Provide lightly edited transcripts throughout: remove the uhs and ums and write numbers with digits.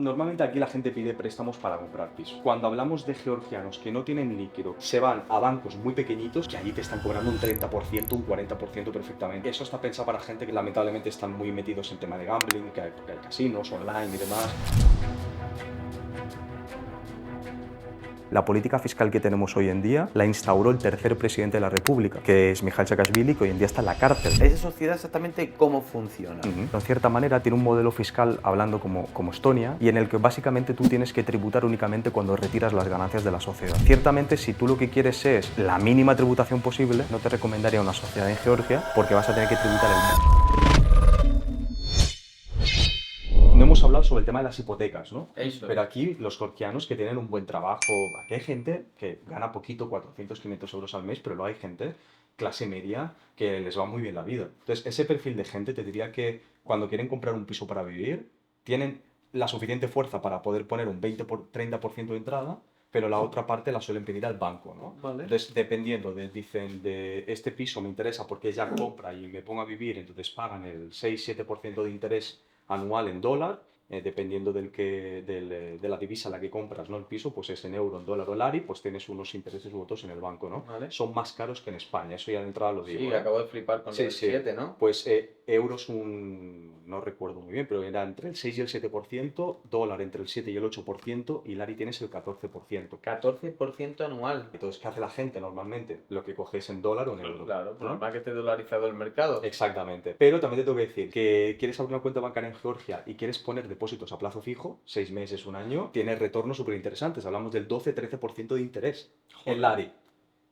Normalmente aquí la gente pide préstamos para comprar piso. Cuando hablamos de georgianos que no tienen líquido, se van a bancos muy pequeñitos que allí te están cobrando un 30%, un 40% perfectamente. Eso está pensado para gente que lamentablemente están muy metidos en tema de gambling, porque hay casinos online y demás. La política fiscal que tenemos hoy en día la instauró el tercer presidente de la República, que es Mikhail Saakashvili, que hoy en día está en la cárcel. ¿Esa sociedad exactamente cómo funciona? En cierta manera tiene un modelo fiscal hablando como Estonia y en el que básicamente tú tienes que tributar únicamente cuando retiras las ganancias de la sociedad. Ciertamente, si tú lo que quieres es la mínima tributación posible, no te recomendaría una sociedad en Georgia porque vas a tener que tributar el... No hemos hablado sobre el tema de las hipotecas, ¿no? Eso. Pero aquí los georgianos que tienen un buen trabajo, aquí hay gente que gana poquito, 400, 500 euros al mes, pero luego hay gente, clase media, que les va muy bien la vida. Entonces, ese perfil de gente te diría que cuando quieren comprar un piso para vivir, tienen la suficiente fuerza para poder poner un 30% de entrada, pero la otra parte la suelen pedir al banco, ¿no? Vale. Entonces, dependiendo, dicen, de este piso me interesa porque ya compra y me pongo a vivir, entonces pagan el 6-7% de interés anual en dólar, dependiendo de la divisa a la que compras, ¿no? El piso, pues es en euro, en dólar o lari, pues tienes unos intereses u otros en el banco, ¿no? Vale. Son más caros que en España, eso ya de entrada lo digo. Sí, acabo de flipar con lo del 7, ¿no? Pues euros no recuerdo muy bien, pero era entre el 6 y el 7%, dólar entre el 7 y el 8% y lari tienes el 14%. 14% anual. Entonces, ¿qué hace la gente normalmente? Lo que coges en dólar o en euro. Claro, por ¿no? más que esté dolarizado el mercado. Exactamente. Pero también te tengo que decir que quieres abrir una cuenta bancaria en Georgia y quieres poner depósitos a plazo fijo, 6 meses, un año, tienes retornos súper interesantes. Hablamos del 12-13% de interés en lari.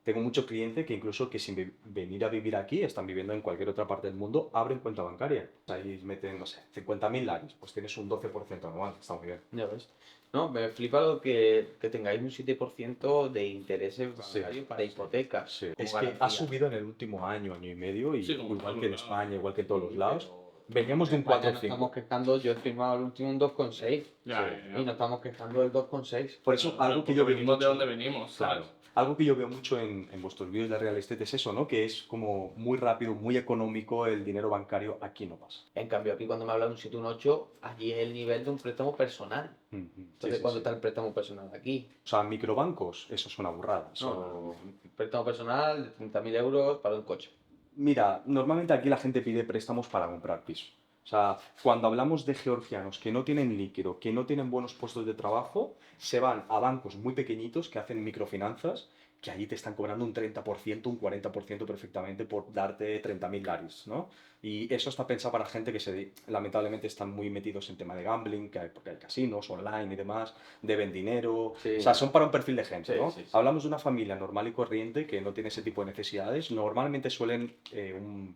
Tengo muchos clientes que incluso que sin venir a vivir aquí, están viviendo en cualquier otra parte del mundo, abren cuenta bancaria. Ahí meten, no sé, 50.000 laris, pues tienes un 12% anual, está muy bien. Ya ves. No, me flipa lo que tengáis un 7% de intereses bancarios para hipotecas. Sí. como Es que garantía. ha subido en el último año, año y medio, y Sí, como igual todos que en los España, igual que en todos los Sí, lados. pero Veníamos de un en España 4 o nos 5. estamos quejando, yo he firmado el último un 2,6 Ya, y nos estamos quejando del 2,6. Por eso, algo que yo veo venimos mucho, de donde venimos, claro, ¿sabes? algo que yo veo mucho en vuestros vídeos de real estate es eso, ¿no? Que es como muy rápido, muy económico el dinero bancario, aquí no pasa. En cambio, aquí cuando me hablan de un 7, un 8, allí es el nivel de un préstamo personal. Ujú. Entonces, ¿cuánto está el préstamo personal aquí? O sea, microbancos, eso es una burrada. No, préstamo personal de 30.000 euros para un coche. Mira, normalmente aquí la gente pide préstamos para comprar piso. O sea, cuando hablamos de georgianos que no tienen líquido, que no tienen buenos puestos de trabajo, se van a bancos muy pequeñitos que hacen microfinanzas, que allí te están cobrando un 30%, un 40% perfectamente por darte 30.000 laris, ¿no? Y eso está pensado para gente que lamentablemente están muy metidos en tema de gambling, porque hay casinos online y demás, deben dinero. Sí. O sea, son para un perfil de gente, Sí, ¿no? sí, sí. Hablamos de una familia normal y corriente que no tiene ese tipo de necesidades. Normalmente suelen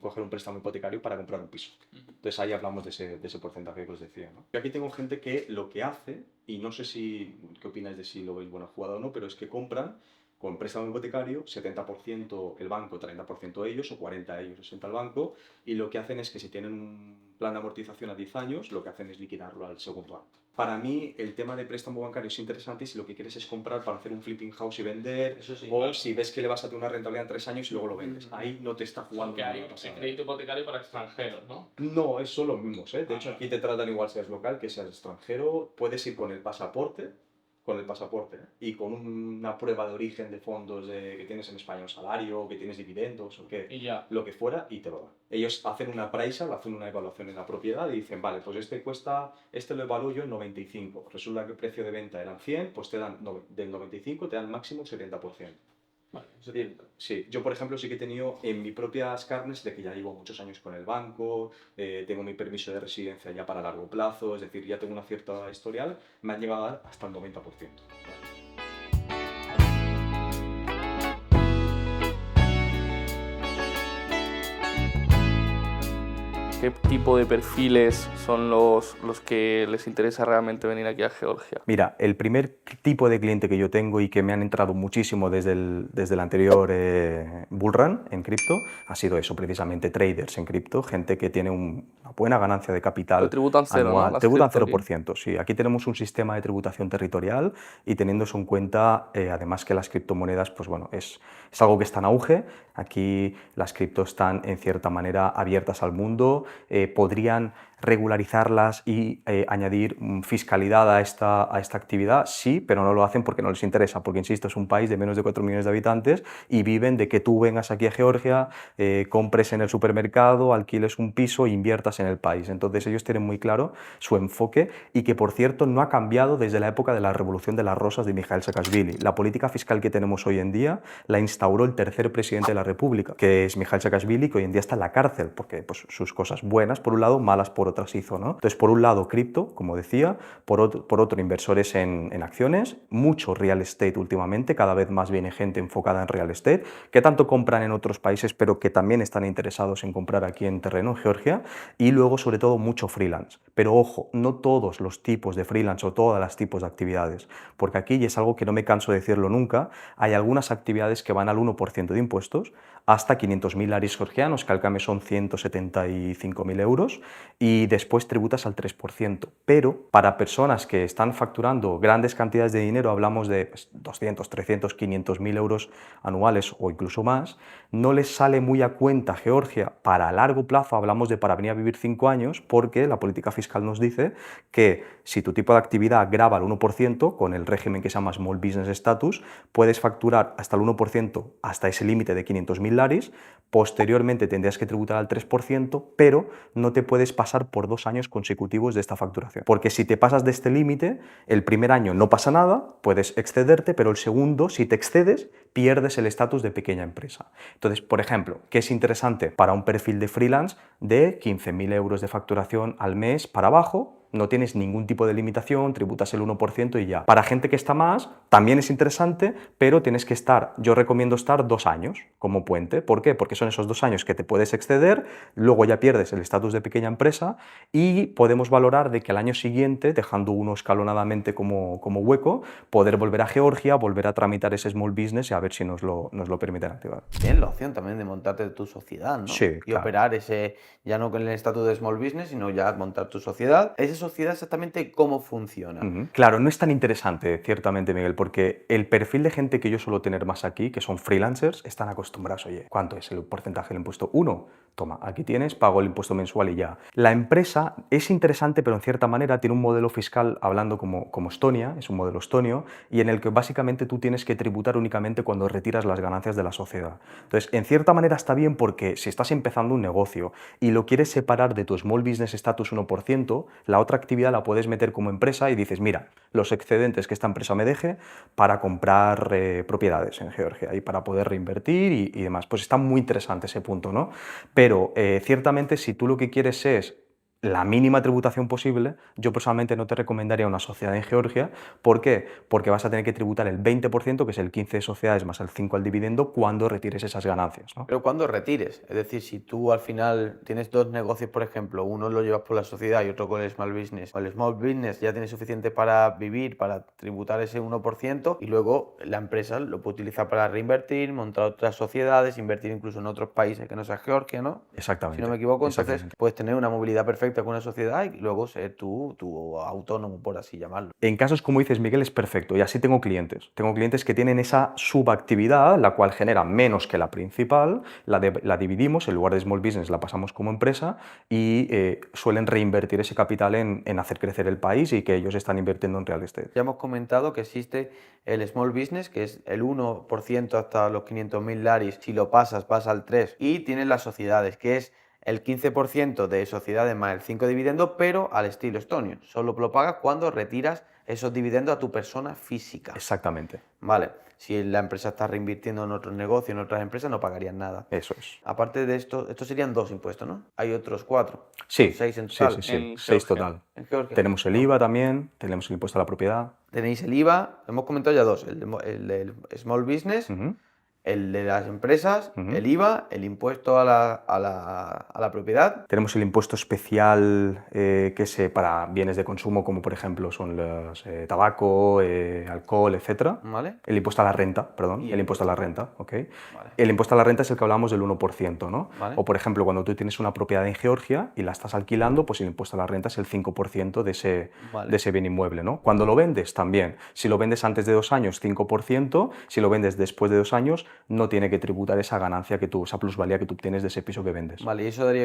coger un préstamo hipotecario para comprar un piso. Entonces ahí hablamos de ese porcentaje que os decía, ¿no? Yo aquí tengo gente que lo que hace, y no sé qué opináis de si lo veis buena jugada o no, pero es que compran con préstamo hipotecario, 70% el banco, 30% ellos, o 40% ellos, 60% el banco, y lo que hacen es que si tienen un plan de amortización a 10 años, lo que hacen es liquidarlo al segundo año. Para mí, el tema de préstamo bancario es interesante si lo que quieres es comprar para hacer un flipping house y vender, Eso sí. o si ves que le vas a tener una rentabilidad en 3 años y luego lo vendes. Ahí no te está jugando Porque hay nada pasado. crédito hipotecario para extranjeros, ¿no? No, es solo mismos, ¿eh? De hecho, aquí te tratan igual seas local que seas extranjero. Puedes ir con el pasaporte, y con una prueba de origen de fondos que tienes en España un salario, que tienes dividendos o que Y ya. lo que fuera, y te lo dan. Ellos hacen una appraisal, hacen una evaluación en la propiedad y dicen, vale, pues este lo evalúo yo en 95. Resulta que el precio de venta eran 100, pues te dan del 95 te dan máximo 70%. Vale, Sí, yo por ejemplo sí que he tenido en mis propias carnes de que ya llevo muchos años con el banco, tengo mi permiso de residencia ya para largo plazo, es decir, ya tengo una cierta historial, me han llegado a dar hasta el 90%. ¿Qué tipo de perfiles son los que les interesa realmente venir aquí a Georgia? Mira, el primer tipo de cliente que yo tengo y que me han entrado muchísimo desde el anterior bull run en cripto ha sido eso, precisamente traders en cripto, gente que tiene una buena ganancia de capital Pero tributan cero, ¿no? anual. Las Tributan cripto aquí. 0%, sí. Aquí tenemos un sistema de tributación territorial y teniendo eso en cuenta, además que las criptomonedas, pues bueno, es algo que está en auge. Aquí las criptos están en cierta manera abiertas al mundo, podrían regularizarlas y añadir fiscalidad a esta actividad? Sí, pero no lo hacen porque no les interesa, porque, insisto, es un país de menos de 4 millones de habitantes y viven de que tú vengas aquí a Georgia, compres en el supermercado, alquiles un piso e inviertas en el país. Entonces ellos tienen muy claro su enfoque y que, por cierto, no ha cambiado desde la época de la Revolución de las Rosas de Mikhail Saakashvili. La política fiscal que tenemos hoy en día la instauró el tercer presidente de la República, que es Mikhail Saakashvili, que hoy en día está en la cárcel, porque pues, sus cosas buenas por un lado, malas por otras hizo, ¿no? Entonces, por un lado, cripto, como decía, por otro inversores en acciones, mucho real estate últimamente, cada vez más viene gente enfocada en real estate, que tanto compran en otros países, pero que también están interesados en comprar aquí en terreno, en Georgia, y luego, sobre todo, mucho freelance. Pero ojo, no todos los tipos de freelance o todos los tipos de actividades, porque aquí, y es algo que no me canso de decirlo nunca, hay algunas actividades que van al 1% de impuestos, hasta 500.000 laris georgianos, que al cambio son 175.000 euros, y después tributas al 3%. Pero para personas que están facturando grandes cantidades de dinero, hablamos de 200, 300, 500.000 euros anuales o incluso más, no les sale muy a cuenta Georgia para largo plazo, hablamos de para venir a vivir 5 años, porque la política fiscal nos dice que si tu tipo de actividad grava al 1%, con el régimen que se llama Small Business Status, puedes facturar hasta el 1%, hasta ese límite de 500.000 laris, posteriormente tendrías que tributar al 3%, pero no te puedes pasar por 2 años consecutivos de esta facturación. Porque si te pasas de este límite, el primer año no pasa nada, puedes excederte, pero el segundo, si te excedes, pierdes el estatus de pequeña empresa. Entonces, por ejemplo, ¿qué es interesante para un perfil de freelance de 15.000 euros de facturación al mes para abajo? No tienes ningún tipo de limitación, tributas el 1% y ya. Para gente que está más, también es interesante, pero tienes que estar, yo recomiendo estar 2 años como puente. ¿Por qué? Porque son esos 2 años que te puedes exceder, luego ya pierdes el estatus de pequeña empresa y podemos valorar de que al año siguiente, dejando uno escalonadamente como hueco, poder volver a Georgia, volver a tramitar ese small business y a ver si nos lo permiten activar. Tienes la opción también de montarte tu sociedad, ¿no? Sí, y claro. operar ese, ya no con el estatus de small business, sino ya montar tu sociedad. Esa sociedad exactamente cómo funciona. Claro, no es tan interesante, ciertamente, Miguel, porque el perfil de gente que yo suelo tener más aquí, que son freelancers, están acostumbrados, oye, ¿cuánto es el porcentaje del impuesto? 1, toma, aquí tienes, pago el impuesto mensual y ya. La empresa es interesante, pero en cierta manera tiene un modelo fiscal, hablando como Estonia, es un modelo estonio, y en el que básicamente tú tienes que tributar únicamente cuando retiras las ganancias de la sociedad. Entonces, en cierta manera está bien porque si estás empezando un negocio y lo quieres separar de tu Small Business Status 1%, la otra actividad la puedes meter como empresa y dices, mira, los excedentes que esta empresa me deje para comprar propiedades en Georgia y para poder reinvertir y demás. Pues está muy interesante ese punto, ¿no? Pero ciertamente si tú lo que quieres es la mínima tributación posible, yo personalmente no te recomendaría una sociedad en Georgia. ¿Por qué? Porque vas a tener que tributar el 20%, que es el 15 de sociedades más el 5 al dividendo, cuando retires esas ganancias, ¿no? Pero cuando retires, es decir, si tú al final tienes 2 negocios, por ejemplo, uno lo llevas por la sociedad y otro con el small business, o el small business ya tienes suficiente para vivir, para tributar ese 1%, y luego la empresa lo puede utilizar para reinvertir, montar otras sociedades, invertir incluso en otros países que no sea Georgia, ¿no? Exactamente. Si no me equivoco, entonces puedes tener una movilidad perfecta con una sociedad y luego ser tú autónomo, por así llamarlo. En casos como dices, Miguel, es perfecto, y así tengo clientes. Tengo clientes que tienen esa subactividad, la cual genera menos que la principal, la dividimos, en lugar de small business la pasamos como empresa y suelen reinvertir ese capital en hacer crecer el país y que ellos están invirtiendo en real estate. Ya hemos comentado que existe el small business, que es el 1% hasta los 500.000 laris, si lo pasas, pasa al 3%, y tienes las sociedades, que es el 15% de sociedades más el 5% de dividendo, pero al estilo estonio. Solo lo pagas cuando retiras esos dividendos a tu persona física. Exactamente. Vale, si la empresa está reinvirtiendo en otros negocios, en otras empresas, no pagarían nada. Eso es. Aparte de esto, estos serían 2 impuestos, ¿no? Hay otros 4. Sí, 6 en total. sí. En 6 Georgia. total. En Georgia. Tenemos el IVA también, tenemos el impuesto a la propiedad. Tenéis el IVA, hemos comentado ya 2, el del small business, el de las empresas, el IVA, el impuesto a la propiedad. Tenemos el impuesto especial para bienes de consumo, como por ejemplo son los tabaco, alcohol, etc. ¿Vale? El impuesto a la renta, perdón, el impuesto a la renta, ¿ok? Vale. El impuesto a la renta es el que hablamos del 1%, ¿no? Vale. O por ejemplo, cuando tú tienes una propiedad en Georgia y la estás alquilando, pues el impuesto a la renta es el 5% de ese bien inmueble, ¿no? Cuando lo vendes, también. Si lo vendes antes de 2 años, 5%. Si lo vendes después de 2 años, no tiene que tributar esa ganancia esa plusvalía que tú obtienes de ese piso que vendes. Vale, y eso daría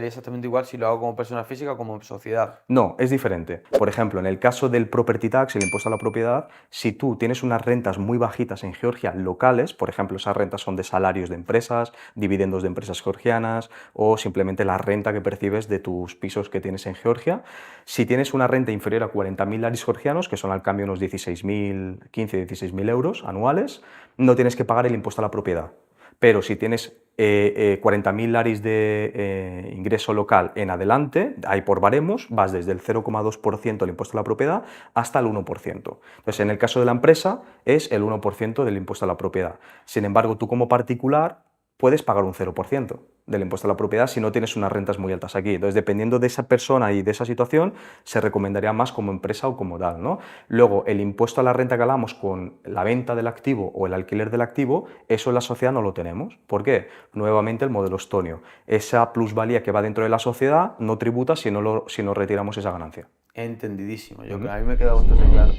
exactamente igual si lo hago como persona física o como sociedad. No, es diferente. Por ejemplo, en el caso del property tax, el impuesto a la propiedad, si tú tienes unas rentas muy bajitas en Georgia locales, por ejemplo, esas rentas son de salarios de empresas, dividendos de empresas georgianas o simplemente la renta que percibes de tus pisos que tienes en Georgia, si tienes una renta inferior a 40.000 laris georgianos, que son al cambio unos 16.000 euros anuales, no tienes que pagar el impuesto a la propiedad. Pero si tienes 40.000 laris de ingreso local en adelante, ahí por baremos, vas desde el 0,2% del impuesto a la propiedad hasta el 1%. Entonces, en el caso de la empresa, es el 1% del impuesto a la propiedad. Sin embargo, tú como particular puedes pagar un 0% del impuesto a la propiedad si no tienes unas rentas muy altas aquí. Entonces, dependiendo de esa persona y de esa situación, se recomendaría más como empresa o como tal, ¿no? Luego, el impuesto a la renta que hablamos con la venta del activo o el alquiler del activo, eso en la sociedad no lo tenemos. ¿Por qué? Nuevamente el modelo estonio. Esa plusvalía que va dentro de la sociedad no tributa si no retiramos esa ganancia. Entendidísimo. A mí me queda bastante claro.